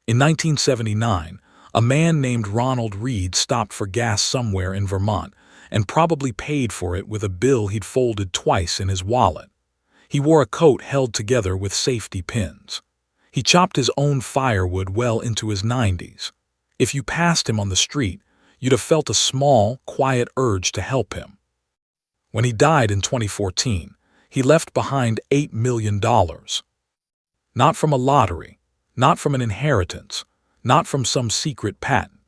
In 1979, a man named Ronald Reed stopped for gas somewhere in Vermont and probably paid for it with a bill he'd folded twice in his wallet. He wore a coat held together with safety pins. He chopped his own firewood well into his 90s. If you passed him on the street, you'd have felt a small, quiet urge to help him. When he died in 2014, he left behind $8 million. Not from a lottery, not from an inheritance, not from some secret patent.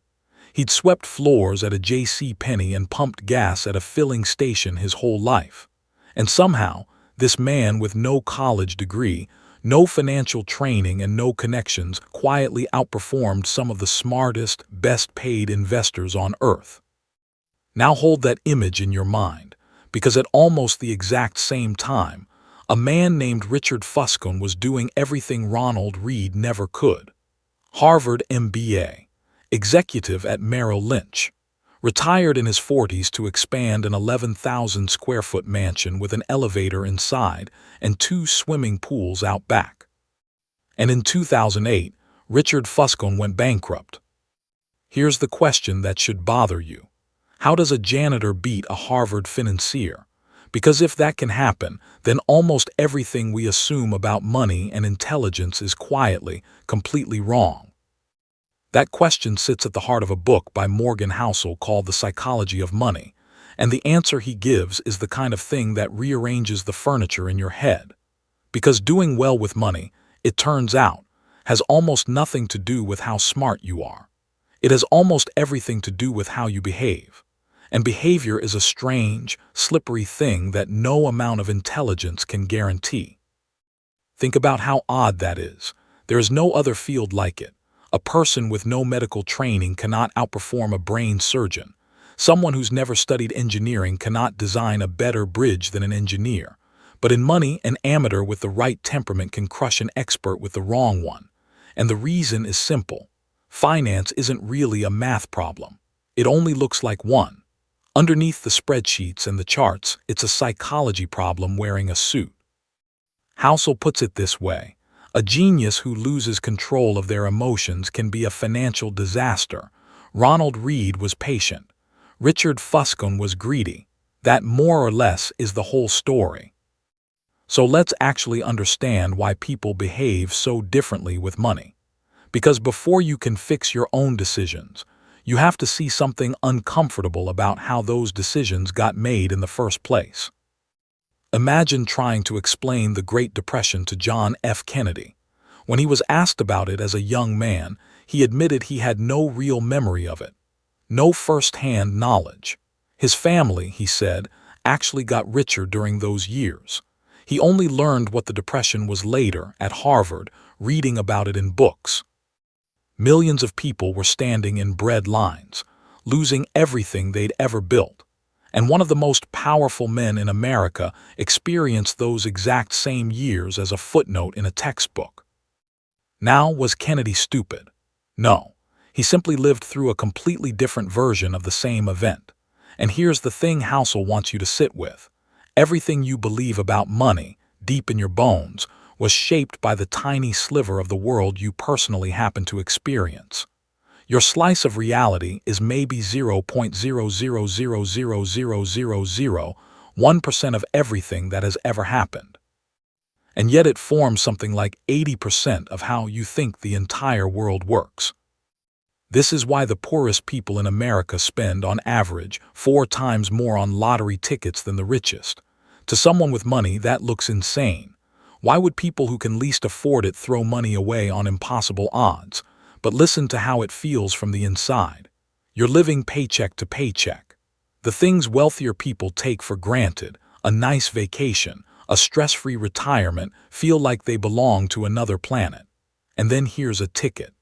He'd swept floors at a J.C. Penney and pumped gas at a filling station his whole life. And somehow, this man with no college degree, no financial training and no connections quietly outperformed some of the smartest, best-paid investors on earth. Now hold that image in your mind, because at almost the exact same time, a man named Richard Fuscon was doing everything Ronald Reed never could. Harvard MBA, executive at Merrill Lynch, retired in his 40s to expand an 11,000-square-foot mansion with an elevator inside and 2 swimming pools out back. And in 2008, Richard Fuscon went bankrupt. Here's the question that should bother you. How does a janitor beat a Harvard financier? Because if that can happen, then almost everything we assume about money and intelligence is quietly, completely wrong. That question sits at the heart of a book by Morgan Housel called The Psychology of Money, and the answer he gives is the kind of thing that rearranges the furniture in your head. Because doing well with money, it turns out, has almost nothing to do with how smart you are. It has almost everything to do with how you behave. And behavior is a strange, slippery thing that no amount of intelligence can guarantee. Think about how odd that is. There is no other field like it. A person with no medical training cannot outperform a brain surgeon. Someone who's never studied engineering cannot design a better bridge than an engineer. But in money, an amateur with the right temperament can crush an expert with the wrong one. And the reason is simple. Finance isn't really a math problem. It only looks like one. Underneath the spreadsheets and the charts, it's a psychology problem wearing a suit. Housel puts it this way. A genius who loses control of their emotions can be a financial disaster. Ronald Reed was patient. Richard Fuscon was greedy. That more or less is the whole story. So let's actually understand why people behave so differently with money. Because before you can fix your own decisions, you have to see something uncomfortable about how those decisions got made in the first place. Imagine trying to explain the Great Depression to John F. Kennedy. When he was asked about it as a young man, he admitted he had no real memory of it, no first-hand knowledge. His family, he said, actually got richer during those years. He only learned what the Depression was later, at Harvard, reading about it in books. Millions of people were standing in bread lines, losing everything they'd ever built. And one of the most powerful men in America experienced those exact same years as a footnote in a textbook. Now, was Kennedy stupid? No. He simply lived through a completely different version of the same event. And here's the thing Housel wants you to sit with. Everything you believe about money, deep in your bones, was shaped by the tiny sliver of the world you personally happen to experience. Your slice of reality is maybe 0.000000001% of everything that has ever happened. And yet it forms something like 80% of how you think the entire world works. This is why the poorest people in America spend, on average, 4 times more on lottery tickets than the richest. To someone with money, that looks insane. Why would people who can least afford it throw money away on impossible odds? But listen to how it feels from the inside. You're living paycheck to paycheck. The things wealthier people take for granted, a nice vacation, a stress-free retirement, feel like they belong to another planet. And then here's a ticket.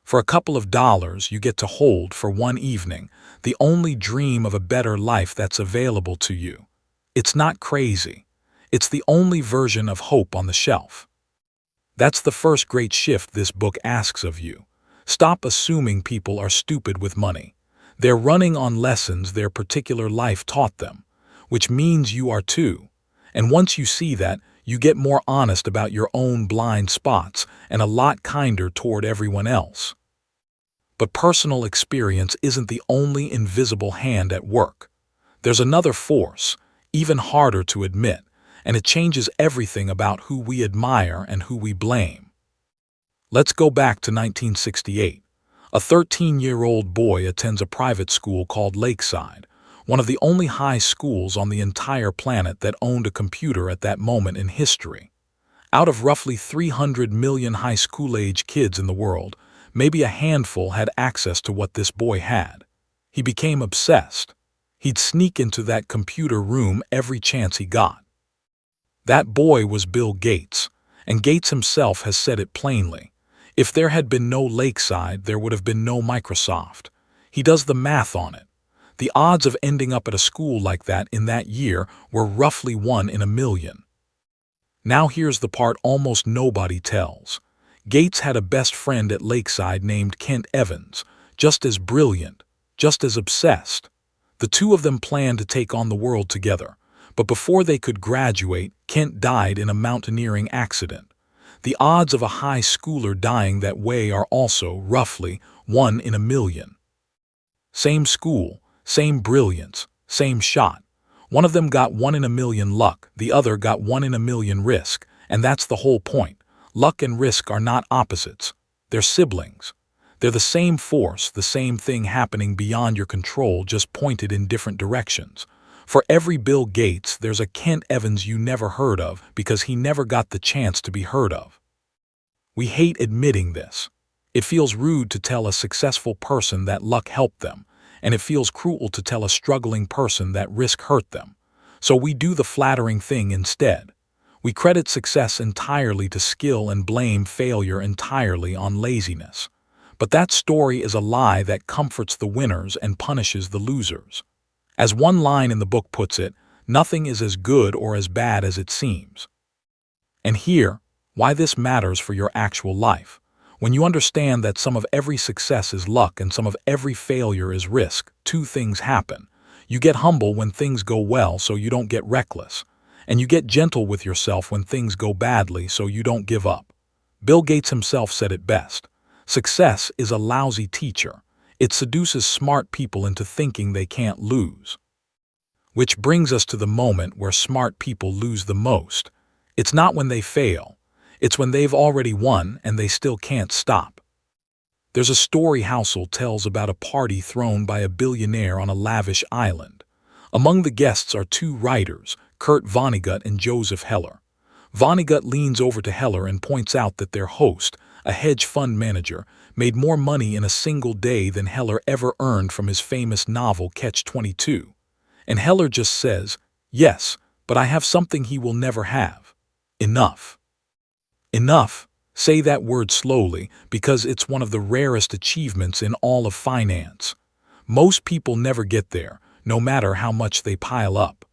For a couple of dollars, you get to hold for one evening the only dream of a better life that's available to you. It's not crazy. It's the only version of hope on the shelf. That's the first great shift this book asks of you. Stop assuming people are stupid with money. They're running on lessons their particular life taught them, which means you are too. And once you see that, You get more honest about your own blind spots and a lot kinder toward everyone else. But personal experience isn't the only invisible hand at work. There's another force, even harder to admit, and it changes everything about who we admire and who we blame. Let's go back to 1968. A 13-year-old boy attends a private school called Lakeside, one of the only high schools on the entire planet that owned a computer at that moment in history. Out of roughly 300 million high school-age kids in the world, maybe a handful had access to what this boy had. He became obsessed. He'd sneak into that computer room every chance he got. That boy was Bill Gates, and Gates himself has said it plainly. If there had been no Lakeside, there would have been no Microsoft. He does the math on it. The odds of ending up at a school like that in that year were roughly 1 in a million. Now here's the part almost nobody tells. Gates had a best friend at Lakeside named Kent Evans, just as brilliant, just as obsessed. The two of them planned to take on the world together, but before they could graduate, Kent died in a mountaineering accident. The odds of a high schooler dying that way are also, roughly, 1 in a million. Same school, same brilliance, same shot. One of them got 1 in a million luck, the other got 1 in a million risk, and that's the whole point. Luck and risk are not opposites. They're siblings. They're the same force, the same thing happening beyond your control, just pointed in different directions. For every Bill Gates, there's a Kent Evans you never heard of because he never got the chance to be heard of. We hate admitting this. It feels rude to tell a successful person that luck helped them, and it feels cruel to tell a struggling person that risk hurt them. So we do the flattering thing instead. We credit success entirely to skill and blame failure entirely on laziness. But that story is a lie that comforts the winners and punishes the losers. As one line in the book puts it, nothing is as good or as bad as it seems. And here, why this matters for your actual life. When you understand that some of every success is luck and some of every failure is risk, two things happen. You get humble when things go well so you don't get reckless. And you get gentle with yourself when things go badly so you don't give up. Bill Gates himself said it best. Success is a lousy teacher. It seduces smart people into thinking they can't lose. Which brings us to the moment where smart people lose the most. It's not when they fail. It's when they've already won and they still can't stop. There's a story Housel tells about a party thrown by a billionaire on a lavish island. Among the guests are two writers, Kurt Vonnegut and Joseph Heller. Vonnegut leans over to Heller and points out that their host, a hedge fund manager, made more money in a single day than Heller ever earned from his famous novel Catch-22. And Heller just says, "Yes, but I have something he will never have. Enough." Enough. Say that word slowly because it's one of the rarest achievements in all of finance. Most people never get there, no matter how much they pile up.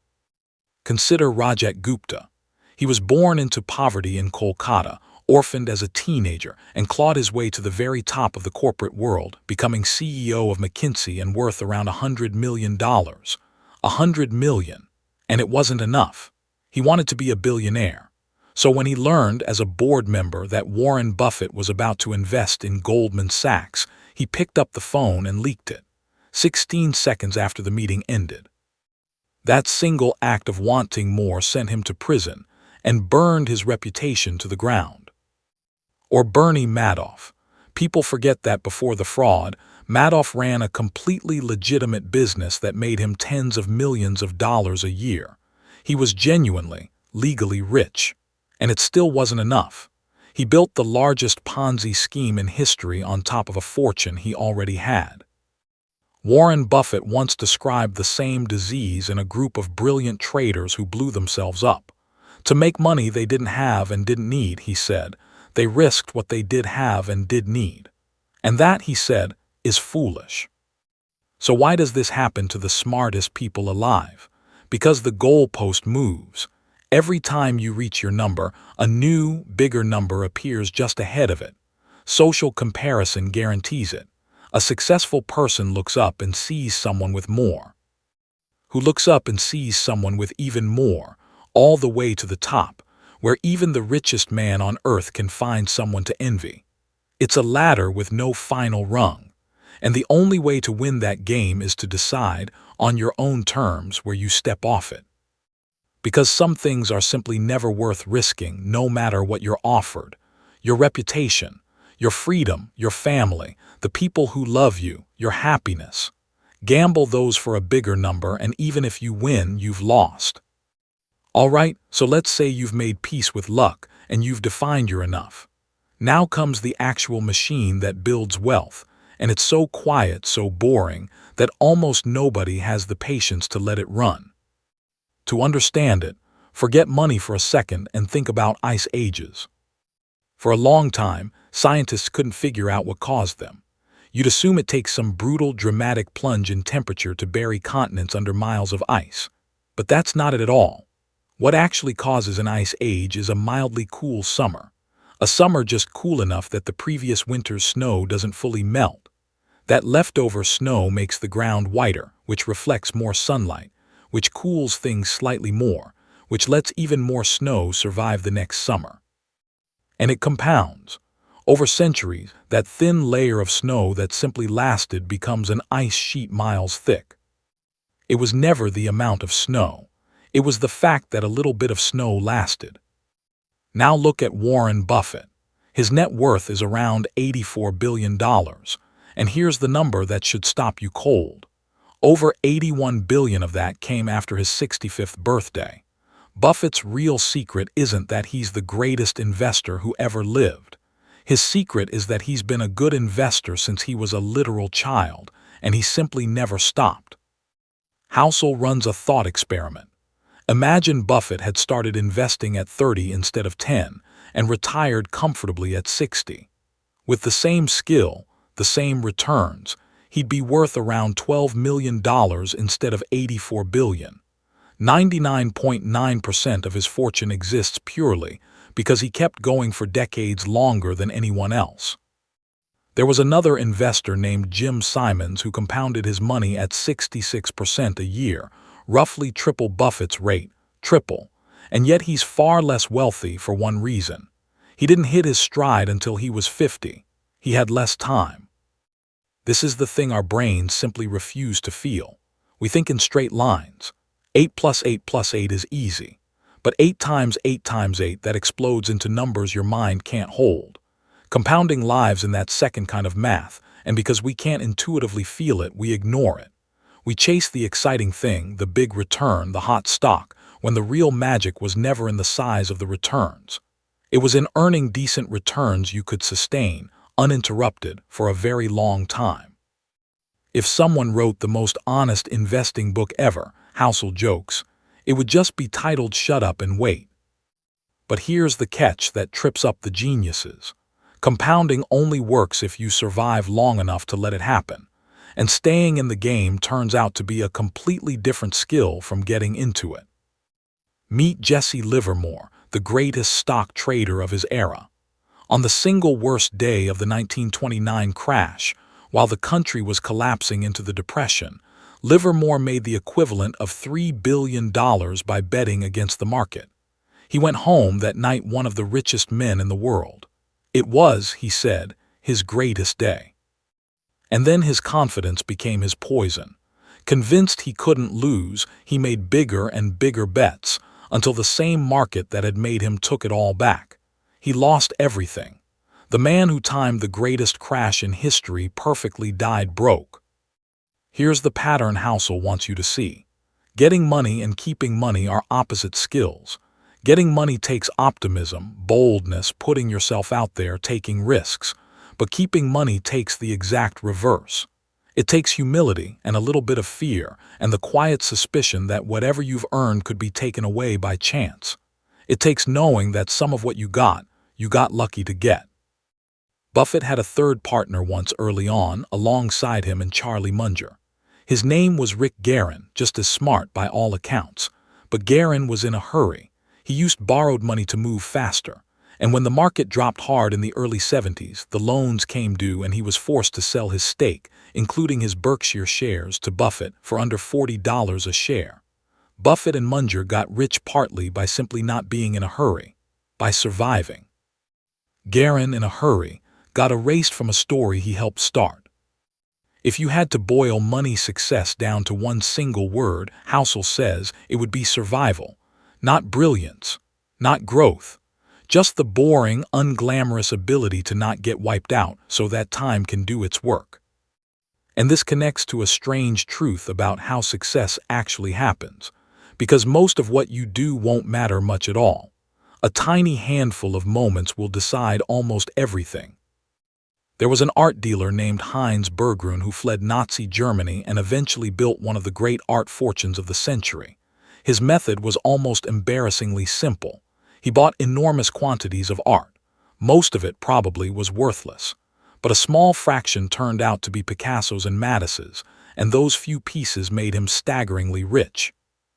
Consider Rajat Gupta. He was born into poverty in Kolkata, orphaned as a teenager, and clawed his way to the very top of the corporate world, becoming CEO of McKinsey and worth around $100 million. $100 million. And it wasn't enough. He wanted to be a billionaire. So when he learned as a board member that Warren Buffett was about to invest in Goldman Sachs, he picked up the phone and leaked it. 16 seconds after the meeting ended. That single act of wanting more sent him to prison and burned his reputation to the ground. Or Bernie Madoff. People forget that before the fraud, Madoff ran a completely legitimate business that made him tens of millions of dollars a year. He was genuinely, legally rich. And it still wasn't enough. He built the largest Ponzi scheme in history on top of a fortune he already had. Warren Buffett once described the same disease in a group of brilliant traders who blew themselves up. To make money they didn't have and didn't need, he said, they risked what they did have and did need. And that, he said, is foolish. So why does this happen to the smartest people alive? Because the goalpost moves. Every time you reach your number, a new, bigger number appears just ahead of it. Social comparison guarantees it. A successful person looks up and sees someone with more, who looks up and sees someone with even more, all the way to the top, where even the richest man on earth can find someone to envy. It's a ladder with no final rung, and the only way to win that game is to decide, on your own terms, where you step off it. Because some things are simply never worth risking, no matter what you're offered. Your reputation, your freedom, your family, the people who love you, your happiness. Gamble those for a bigger number, and even if you win, you've lost. All right, so let's say you've made peace with luck and you've defined your enough. Now comes the actual machine that builds wealth, and it's so quiet, so boring, that almost nobody has the patience to let it run. To understand it, forget money for a second and think about ice ages. For a long time, scientists couldn't figure out what caused them. You'd assume it takes some brutal, dramatic plunge in temperature to bury continents under miles of ice. But that's not it at all. What actually causes an ice age is a mildly cool summer. A summer just cool enough that the previous winter's snow doesn't fully melt. That leftover snow makes the ground whiter, which reflects more sunlight, which cools things slightly more, which lets even more snow survive the next summer. And it compounds. Over centuries, that thin layer of snow that simply lasted becomes an ice sheet miles thick. It was never the amount of snow. It was the fact that a little bit of snow lasted. Now look at Warren Buffett. His net worth is around $84 billion. And here's the number that should stop you cold. Over $81 billion of that came after his 65th birthday. Buffett's real secret isn't that he's the greatest investor who ever lived. His secret is that he's been a good investor since he was a literal child, and he simply never stopped. Housel runs a thought experiment. Imagine Buffett had started investing at 30 instead of 10 and retired comfortably at 60. With the same skill, the same returns, he'd be worth around $12 million instead of $84 billion. 99.9% of his fortune exists purely because he kept going for decades longer than anyone else. There was another investor named Jim Simons who compounded his money at 66% a year, roughly triple Buffett's rate, triple, and yet he's far less wealthy for one reason. He didn't hit his stride until he was 50. He had less time. This is the thing our brains simply refuse to feel. We think in straight lines. 8 plus 8 plus 8 is easy. But 8 times 8 times 8, that explodes into numbers your mind can't hold. Compounding lives in that second kind of math, and because we can't intuitively feel it, we ignore it. We chase the exciting thing, the big return, the hot stock, when the real magic was never in the size of the returns. It was in earning decent returns you could sustain, uninterrupted, for a very long time. If someone wrote the most honest investing book ever, Housel jokes, it would just be titled Shut Up and Wait. But here's the catch that trips up the geniuses. Compounding only works if you survive long enough to let it happen. And staying in the game turns out to be a completely different skill from getting into it. Meet Jesse Livermore, the greatest stock trader of his era. On the single worst day of the 1929 crash, while the country was collapsing into the Depression, Livermore made the equivalent of $3 billion by betting against the market. He went home that night one of the richest men in the world. It was, he said, his greatest day. And then his confidence became his poison. Convinced he couldn't lose, he made bigger and bigger bets, until the same market that had made him took it all back. He lost everything. The man who timed the greatest crash in history perfectly died broke. Here's the pattern Housel wants you to see. Getting money and keeping money are opposite skills. Getting money takes optimism, boldness, putting yourself out there, taking risks. But keeping money takes the exact reverse. It takes humility and a little bit of fear and the quiet suspicion that whatever you've earned could be taken away by chance. It takes knowing that some of what you got lucky to get. Buffett had a third partner once early on, alongside him and Charlie Munger. His name was Rick Guerin, just as smart by all accounts. But Guerin was in a hurry. He used borrowed money to move faster. And when the market dropped hard in the early 70s, the loans came due and he was forced to sell his stake, including his Berkshire shares, to Buffett for under $40 a share. Buffett and Munger got rich partly by simply not being in a hurry. by surviving. Garin, in a hurry, got erased from a story he helped start. If you had to boil money success down to one single word, Housel says it would be survival, not brilliance, not growth, just the boring, unglamorous ability to not get wiped out so that time can do its work. And this connects to a strange truth about how success actually happens, because most of what you do won't matter much at all. A tiny handful of moments will decide almost everything. There was an art dealer named Heinz Berggruen who fled Nazi Germany and eventually built one of the great art fortunes of the century. His method was almost embarrassingly simple. He bought enormous quantities of art. Most of it probably was worthless, but a small fraction turned out to be Picasso's and Matisse's, and those few pieces made him staggeringly rich.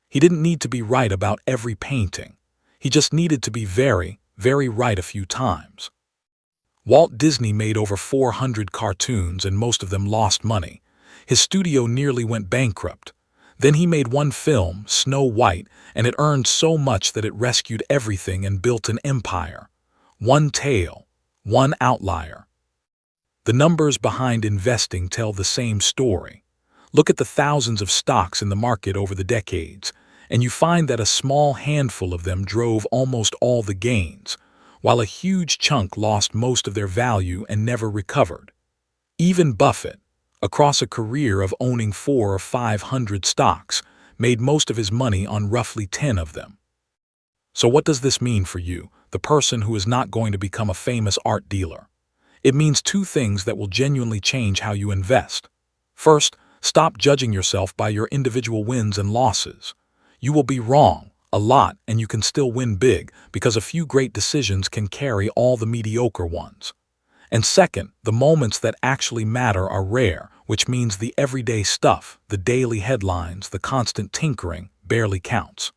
He didn't need to be right about every painting. He just needed to be very, very right a few times. Walt Disney made over 400 cartoons and most of them lost money. His studio nearly went bankrupt. Then he made one film, Snow White, and it earned so much that it rescued everything and built an empire. One tale, one outlier. The numbers behind investing tell the same story. Look at the thousands of stocks in the market over the decades, and you find that a small handful of them drove almost all the gains, while a huge chunk lost most of their value and never recovered. Even Buffett, across a career of owning 400 or 500 stocks, made most of his money on roughly 10 of them. So what does this mean for you, the person who is not going to become a famous art dealer? It means two things that will genuinely change how you invest. First, stop judging yourself by your individual wins and losses. You will be wrong a lot, and you can still win big because a few great decisions can carry all the mediocre ones. And second, the moments that actually matter are rare, which means the everyday stuff, the daily headlines, the constant tinkering, barely counts.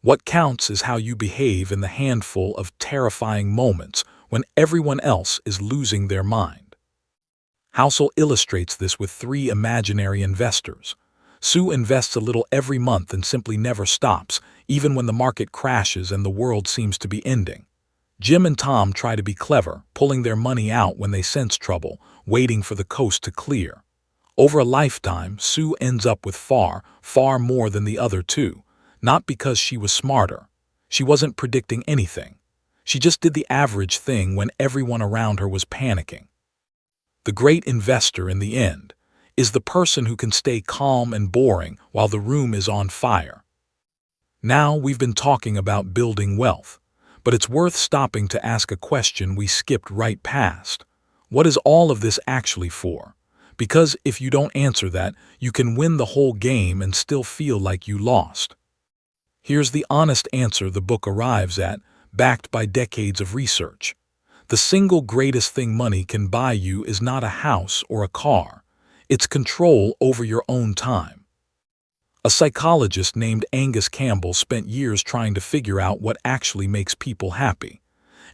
What counts is how you behave in the handful of terrifying moments when everyone else is losing their mind. Housel illustrates this with 3 imaginary investors. Sue invests a little every month and simply never stops, even when the market crashes and the world seems to be ending. Jim and Tom try to be clever, pulling their money out when they sense trouble, waiting for the coast to clear. Over a lifetime, Sue ends up with far, far more than the other two, not because she was smarter. She wasn't predicting anything. She just did the average thing when everyone around her was panicking. The great investor, in the end, is the person who can stay calm and boring while the room is on fire. Now we've been talking about building wealth, but it's worth stopping to ask a question we skipped right past. What is all of this actually for? Because if you don't answer that, you can win the whole game and still feel like you lost. Here's the honest answer the book arrives at, backed by decades of research. The single greatest thing money can buy you is not a house or a car. It's control over your own time. A psychologist named Angus Campbell spent years trying to figure out what actually makes people happy.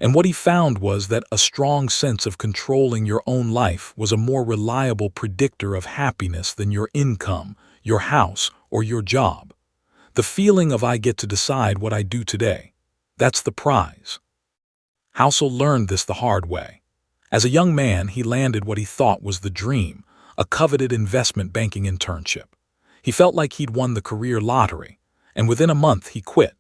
And what he found was that a strong sense of controlling your own life was a more reliable predictor of happiness than your income, your house, or your job. The feeling of I get to decide what I do today. That's the prize. Housel learned this the hard way. As a young man, he landed what he thought was the dream, a coveted investment banking internship. He felt like he'd won the career lottery, and within a month he quit,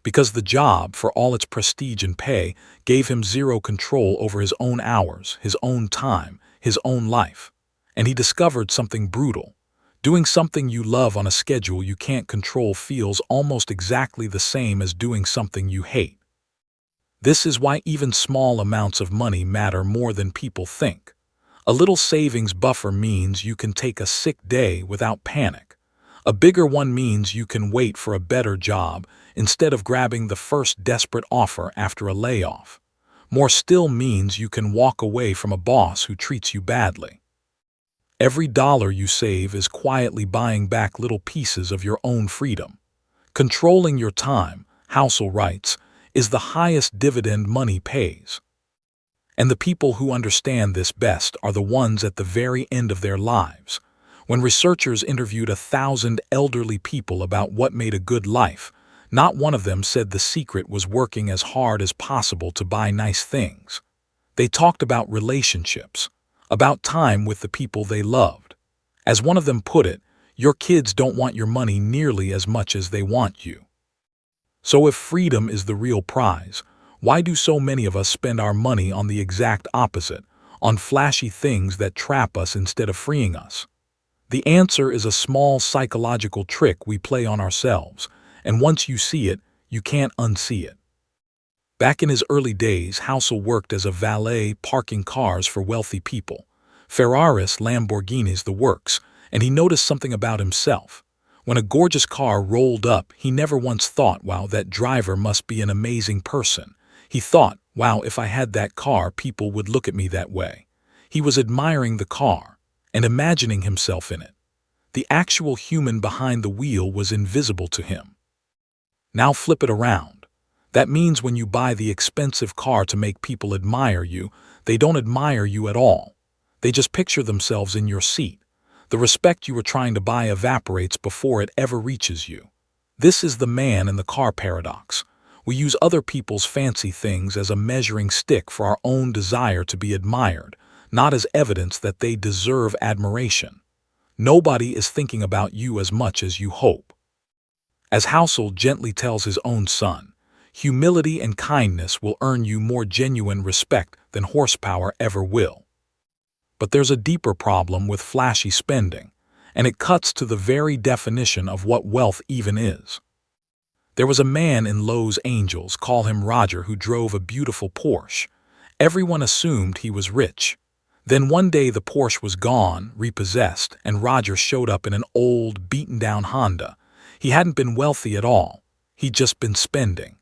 because the job, for all its prestige and pay, gave him zero control over his own hours, his own time, his own life. And he discovered something brutal. Doing something you love on a schedule you can't control feels almost exactly the same as doing something you hate. This is why even small amounts of money matter more than people think. A little savings buffer means you can take a sick day without panic. A bigger one means you can wait for a better job instead of grabbing the first desperate offer after a layoff. More still means you can walk away from a boss who treats you badly. Every dollar you save is quietly buying back little pieces of your own freedom. Controlling your time, Housel writes, is the highest dividend money pays. And the people who understand this best are the ones at the very end of their lives. When researchers interviewed 1,000 elderly people about what made a good life, Not one of them said the secret was working as hard as possible to buy nice things. They talked about relationships, about time with the people they loved. As one of them put it, your kids don't want your money nearly as much as they want you. So if freedom is the real prize, why do so many of us spend our money on the exact opposite, on flashy things that trap us instead of freeing us? The answer is a small psychological trick we play on ourselves, and once you see it, you can't unsee it. Back in his early days, Housel worked as a valet parking cars for wealthy people. Ferraris, Lamborghinis, the works, and he noticed something about himself. When a gorgeous car rolled up, he never once thought, wow, that driver must be an amazing person. He thought, wow, if I had that car, people would look at me that way. He was admiring the car and imagining himself in it. The actual human behind the wheel was invisible to him. Now flip it around. That means when you buy the expensive car to make people admire you, they don't admire you at all. They just picture themselves in your seat. The respect you were trying to buy evaporates before it ever reaches you. This is the man in the car paradox. We use other people's fancy things as a measuring stick for our own desire to be admired, not as evidence that they deserve admiration. Nobody is thinking about you as much as you hope. As Housel gently tells his own son, humility and kindness will earn you more genuine respect than horsepower ever will. But there's a deeper problem with flashy spending, and it cuts to the very definition of what wealth even is. There was a man in Lowe's Angels, call him Roger, who drove a beautiful Porsche. Everyone assumed he was rich. Then one day the Porsche was gone, repossessed, and Roger showed up in an old, beaten-down Honda. He hadn't been wealthy at all. He'd just been spending.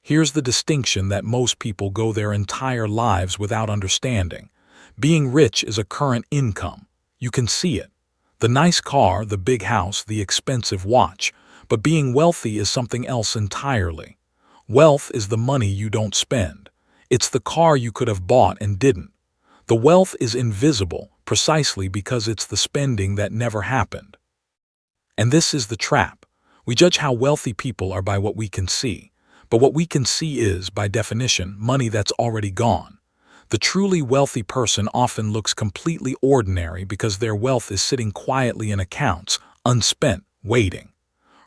Here's the distinction that most people go their entire lives without understanding. Being rich is a current income. You can see it. The nice car, the big house, the expensive watch. But being wealthy is something else entirely. Wealth is the money you don't spend. It's the car you could have bought and didn't. The wealth is invisible precisely because it's the spending that never happened. And this is the trap. We judge how wealthy people are by what we can see. But what we can see is, by definition, money that's already gone. The truly wealthy person often looks completely ordinary because their wealth is sitting quietly in accounts, unspent, waiting.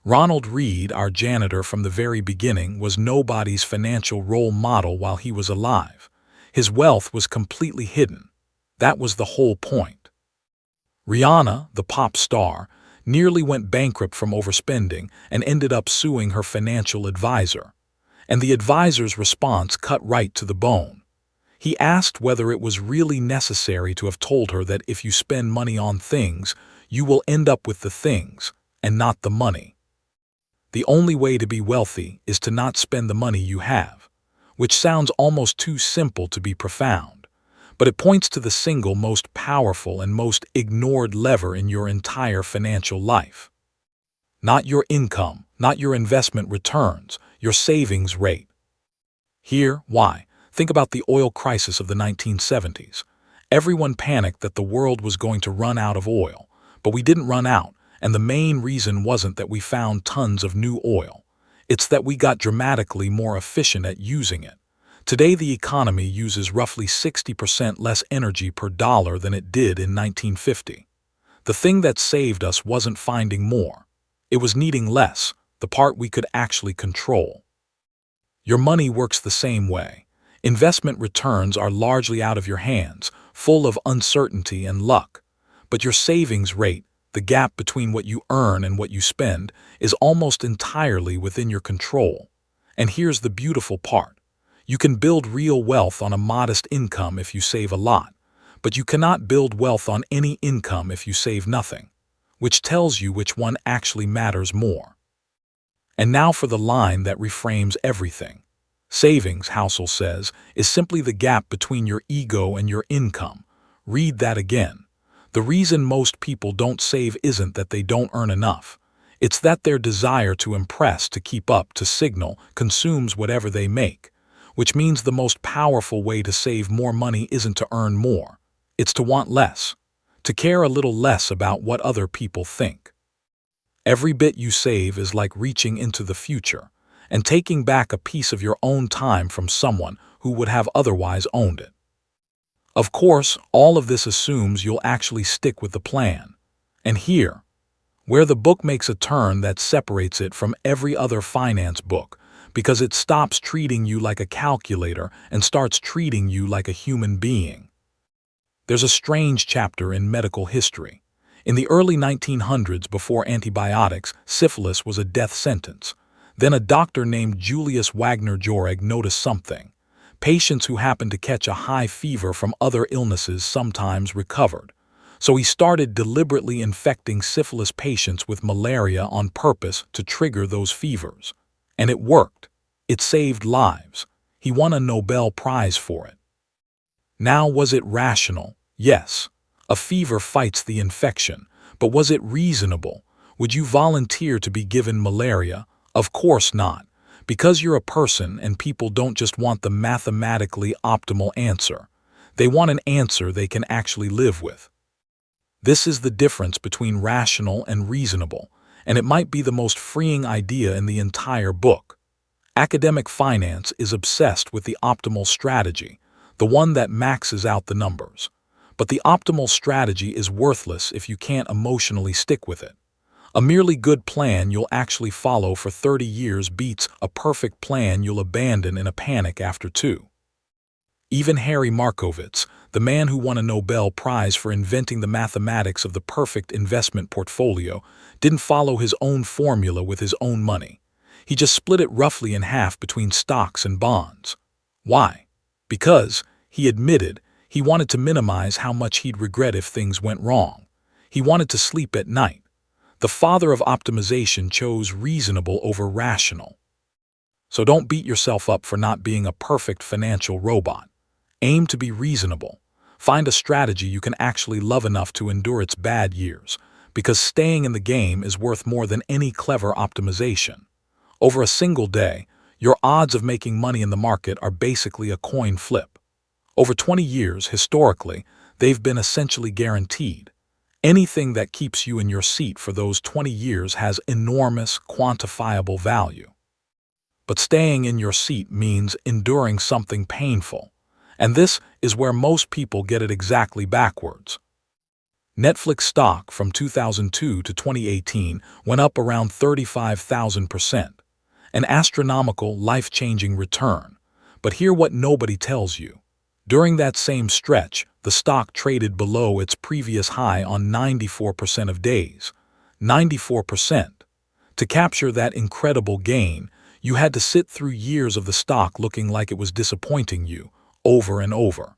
Ronald Reed, our janitor from the very beginning, was nobody's financial role model while he was alive. His wealth was completely hidden. That was the whole point. Rihanna, the pop star, nearly went bankrupt from overspending and ended up suing her financial advisor. And the advisor's response cut right to the bone. He asked whether it was really necessary to have told her that if you spend money on things, you will end up with the things, and not the money. The only way to be wealthy is to not spend the money you have, which sounds almost too simple to be profound, but it points to the single most powerful and most ignored lever in your entire financial life. Not your income, not your investment returns, your savings rate. Here, why? Think about the oil crisis of the 1970s. Everyone panicked that the world was going to run out of oil, but we didn't run out, and the main reason wasn't that we found tons of new oil. It's that we got dramatically more efficient at using it. Today the economy uses roughly 60% less energy per dollar than it did in 1950. The thing that saved us wasn't finding more. It was needing less, the part we could actually control. Your money works the same way. Investment returns are largely out of your hands, full of uncertainty and luck. But your savings rate, the gap between what you earn and what you spend, is almost entirely within your control. And here's the beautiful part. You can build real wealth on a modest income if you save a lot, but you cannot build wealth on any income if you save nothing, which tells you which one actually matters more. And now for the line that reframes everything. Savings, Housel says, is simply the gap between your ego and your income. Read that again. The reason most people don't save isn't that they don't earn enough. It's that their desire to impress, to keep up, to signal, consumes whatever they make. Which means the most powerful way to save more money isn't to earn more. It's to want less. To care a little less about what other people think. Every bit you save is like reaching into the future and taking back a piece of your own time from someone who would have otherwise owned it. Of course, all of this assumes you'll actually stick with the plan. And here, where the book makes a turn that separates it from every other finance book, because it stops treating you like a calculator and starts treating you like a human being. There's a strange chapter in medical history. In the early 1900s, before antibiotics, syphilis was a death sentence. Then a doctor named Julius Wagner Jauregg noticed something. Patients who happened to catch a high fever from other illnesses sometimes recovered. So he started deliberately infecting syphilis patients with malaria on purpose to trigger those fevers. And it worked. It saved lives. He won a Nobel Prize for it. Now, was it rational? Yes. A fever fights the infection. But was it reasonable? Would you volunteer to be given malaria? Of course not. Because you're a person and people don't just want the mathematically optimal answer. They want an answer they can actually live with. This is the difference between rational and reasonable, and it might be the most freeing idea in the entire book. Academic finance is obsessed with the optimal strategy, the one that maxes out the numbers. But the optimal strategy is worthless if you can't emotionally stick with it. A merely good plan you'll actually follow for 30 years beats a perfect plan you'll abandon in a panic after 2. Even Harry Markowitz, the man who won a Nobel Prize for inventing the mathematics of the perfect investment portfolio, didn't follow his own formula with his own money. He just split it roughly in half between stocks and bonds. Why? Because, he admitted, he wanted to minimize how much he'd regret if things went wrong. He wanted to sleep at night. The father of optimization chose reasonable over rational. So don't beat yourself up for not being a perfect financial robot. Aim to be reasonable. Find a strategy you can actually love enough to endure its bad years, because staying in the game is worth more than any clever optimization. Over a single day, your odds of making money in the market are basically a coin flip. Over 20 years, historically, they've been essentially guaranteed. Anything that keeps you in your seat for those 20 years has enormous, quantifiable value. But staying in your seat means enduring something painful. And this is where most people get it exactly backwards. Netflix stock from 2002 to 2018 went up around 35,000%. An astronomical, life-changing return. But hear what nobody tells you. During that same stretch, the stock traded below its previous high on 94% of days. 94%. To capture that incredible gain, you had to sit through years of the stock looking like it was disappointing you, over and over.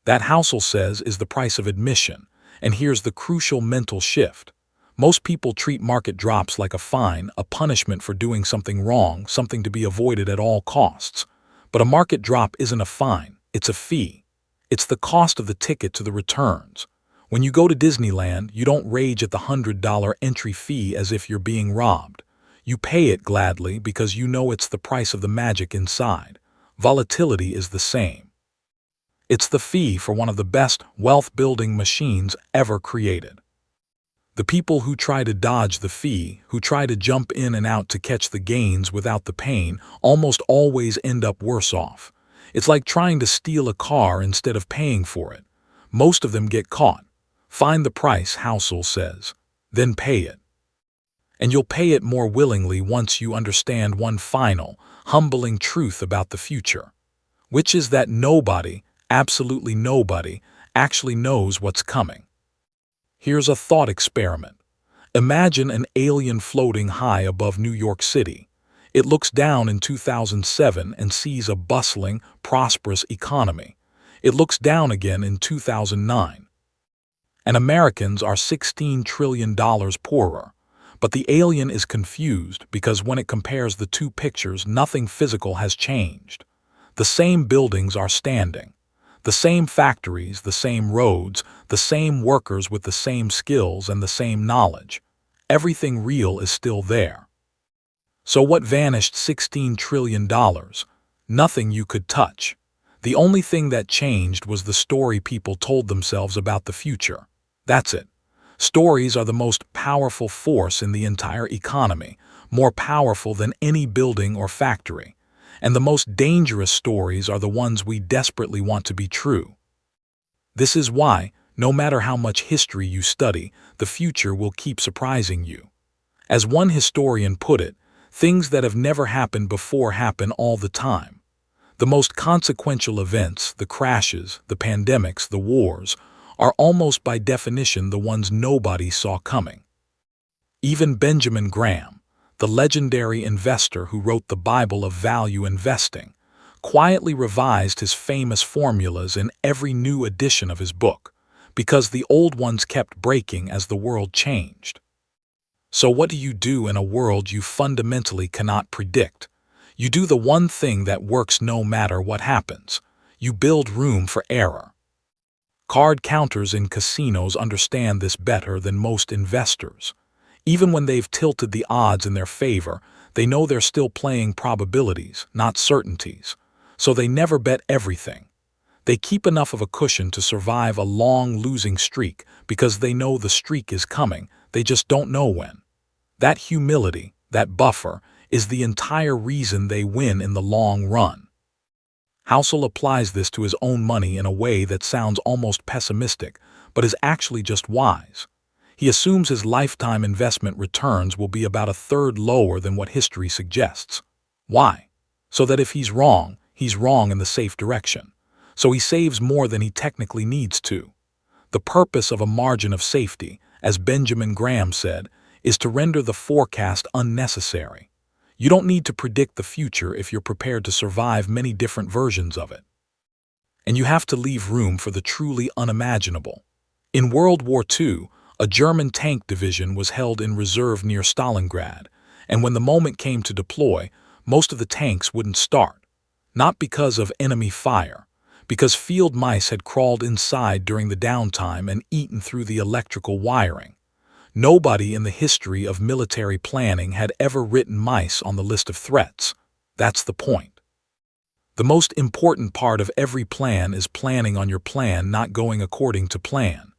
That, Housel says, is the price of admission, and here's the crucial mental shift. Most people treat market drops like a fine, a punishment for doing something wrong, something to be avoided at all costs. But a market drop isn't a fine, it's a fee. It's the cost of the ticket to the returns. When you go to Disneyland, you don't rage at the $100 entry fee as if you're being robbed. You pay it gladly because you know it's the price of the magic inside. Volatility is the same. It's the fee for one of the best wealth-building machines ever created. The people who try to dodge the fee, who try to jump in and out to catch the gains without the pain, almost always end up worse off. It's like trying to steal a car instead of paying for it. Most of them get caught. Find the price, Housel says, then pay it. And you'll pay it more willingly once you understand one final, humbling truth about the future, which is that nobody, absolutely nobody, actually knows what's coming. Here's a thought experiment. Imagine an alien floating high above New York City. It looks down in 2007 and sees a bustling, prosperous economy. It looks down again in 2009. And Americans are $16 trillion poorer. But the alien is confused because when it compares the two pictures, nothing physical has changed. The same buildings are standing. The same factories, the same roads, the same workers with the same skills and the same knowledge. Everything real is still there. So what vanished $16 trillion? Nothing you could touch. The only thing that changed was the story people told themselves about the future. That's it. Stories are the most powerful force in the entire economy, more powerful than any building or factory. And the most dangerous stories are the ones we desperately want to be true. This is why, no matter how much history you study, the future will keep surprising you. As one historian put it, things that have never happened before happen all the time. The most consequential events, the crashes, the pandemics, the wars, are almost by definition the ones nobody saw coming. Even Benjamin Graham, the legendary investor who wrote the Bible of value investing, quietly revised his famous formulas in every new edition of his book, because the old ones kept breaking as the world changed. So what do you do in a world you fundamentally cannot predict? You do the one thing that works no matter what happens. You build room for error. Card counters in casinos understand this better than most investors. Even when they've tilted the odds in their favor, they know they're still playing probabilities, not certainties. So they never bet everything. They keep enough of a cushion to survive a long losing streak because they know the streak is coming, they just don't know when. That humility, that buffer, is the entire reason they win in the long run. Housel applies this to his own money in a way that sounds almost pessimistic, but is actually just wise. He assumes his lifetime investment returns will be about a third lower than what history suggests. Why? So that if he's wrong in the safe direction. So he saves more than he technically needs to. The purpose of a margin of safety, as Benjamin Graham said, is to render the forecast unnecessary. You don't need to predict the future if you're prepared to survive many different versions of it. And you have to leave room for the truly unimaginable. In World War II, a German tank division was held in reserve near Stalingrad, and when the moment came to deploy, most of the tanks wouldn't start. Not because of enemy fire, because field mice had crawled inside during the downtime and eaten through the electrical wiring. Nobody in the history of military planning had ever written mice on the list of threats. That's the point. The most important part of every plan is planning on your plan not going according to plan.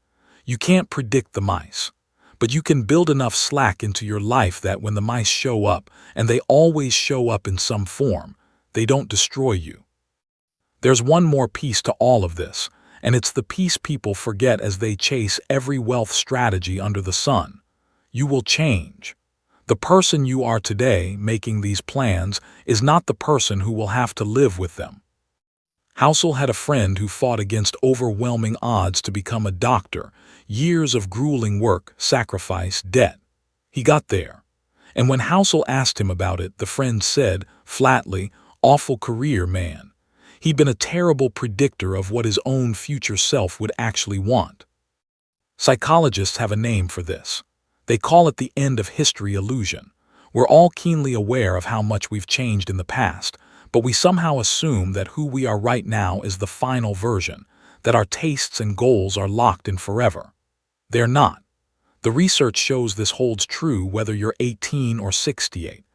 You can't predict the mice, but you can build enough slack into your life that when the mice show up, and they always show up in some form, they don't destroy you. There's one more piece to all of this, and it's the piece people forget as they chase every wealth strategy under the sun. You will change. The person you are today making these plans is not the person who will have to live with them. Housel had a friend who fought against overwhelming odds to become a doctor, years of grueling work, sacrifice, debt. He got there. And when Housel asked him about it, the friend said, flatly, "Awful career, man." He'd been a terrible predictor of what his own future self would actually want. Psychologists have a name for this. They call it the end of history illusion. We're all keenly aware of how much we've changed in the past, but we somehow assume that who we are right now is the final version, that our tastes and goals are locked in forever. They're not. The research shows this holds true whether you're 18 or 68.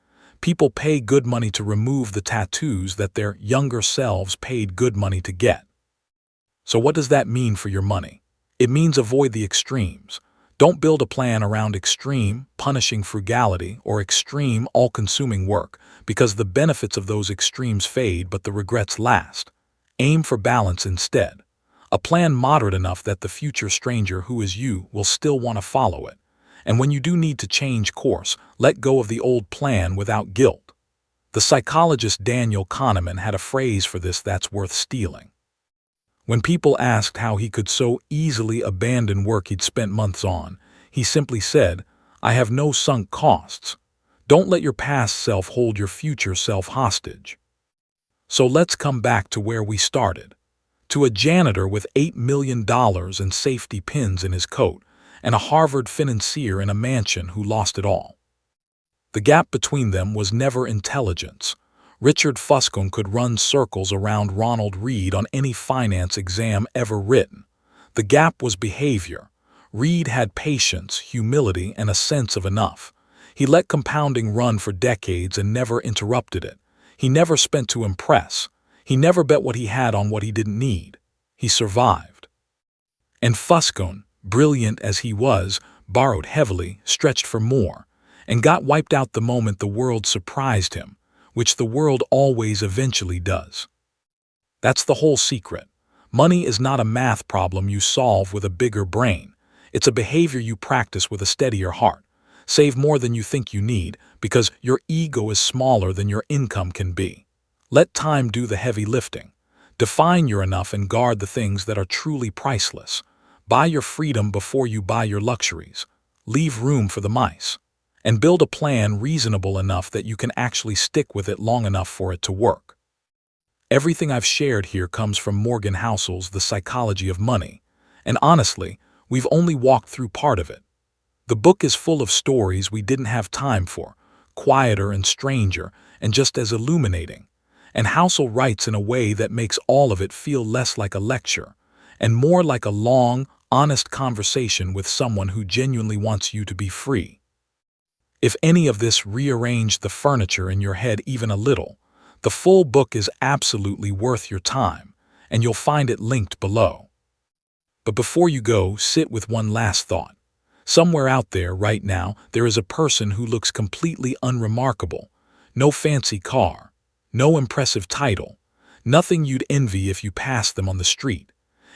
People pay good money to remove the tattoos that their younger selves paid good money to get. So what does that mean for your money? It means avoid the extremes. Don't build a plan around extreme, punishing frugality or extreme, all-consuming work, because the benefits of those extremes fade but the regrets last. Aim for balance instead. A plan moderate enough that the future stranger who is you will still want to follow it. And when you do need to change course, let go of the old plan without guilt. The psychologist Daniel Kahneman had a phrase for this that's worth stealing. When people asked how he could so easily abandon work he'd spent months on, he simply said, "I have no sunk costs." Don't let your past self hold your future self hostage. So let's come back to where we started. To a janitor with $8 million and safety pins in his coat, and a Harvard financier in a mansion who lost it all. The gap between them was never intelligence. Richard Fuscon could run circles around Ronald Reed on any finance exam ever written. The gap was behavior. Reed had patience, humility, and a sense of enough. He let compounding run for decades and never interrupted it. He never spent to impress. He never bet what he had on what he didn't need. He survived. And Fuscon, brilliant as he was, borrowed heavily, stretched for more, and got wiped out the moment the world surprised him, which the world always eventually does. That's the whole secret. Money is not a math problem you solve with a bigger brain. It's a behavior you practice with a steadier heart. Save more than you think you need because your ego is smaller than your income can be. Let time do the heavy lifting. Define your enough and guard the things that are truly priceless. Buy your freedom before you buy your luxuries. Leave room for the mice. And build a plan reasonable enough that you can actually stick with it long enough for it to work. Everything I've shared here comes from Morgan Housel's The Psychology of Money, and honestly, we've only walked through part of it. The book is full of stories we didn't have time for, quieter and stranger, and just as illuminating. And Housel writes in a way that makes all of it feel less like a lecture, and more like a long, honest conversation with someone who genuinely wants you to be free. If any of this rearranged the furniture in your head even a little, the full book is absolutely worth your time, and you'll find it linked below. But before you go, sit with one last thought. Somewhere out there right now, there is a person who looks completely unremarkable. No fancy car, no impressive title, nothing you'd envy if you passed them on the street.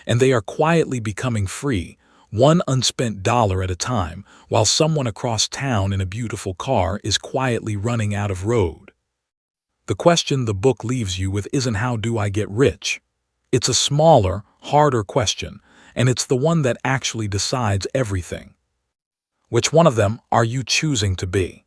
And they are quietly becoming free, one unspent dollar at a time, while someone across town in a beautiful car is quietly running out of road. The question the book leaves you with isn't how do I get rich? It's a smaller, harder question, and it's the one that actually decides everything. Which one of them are you choosing to be?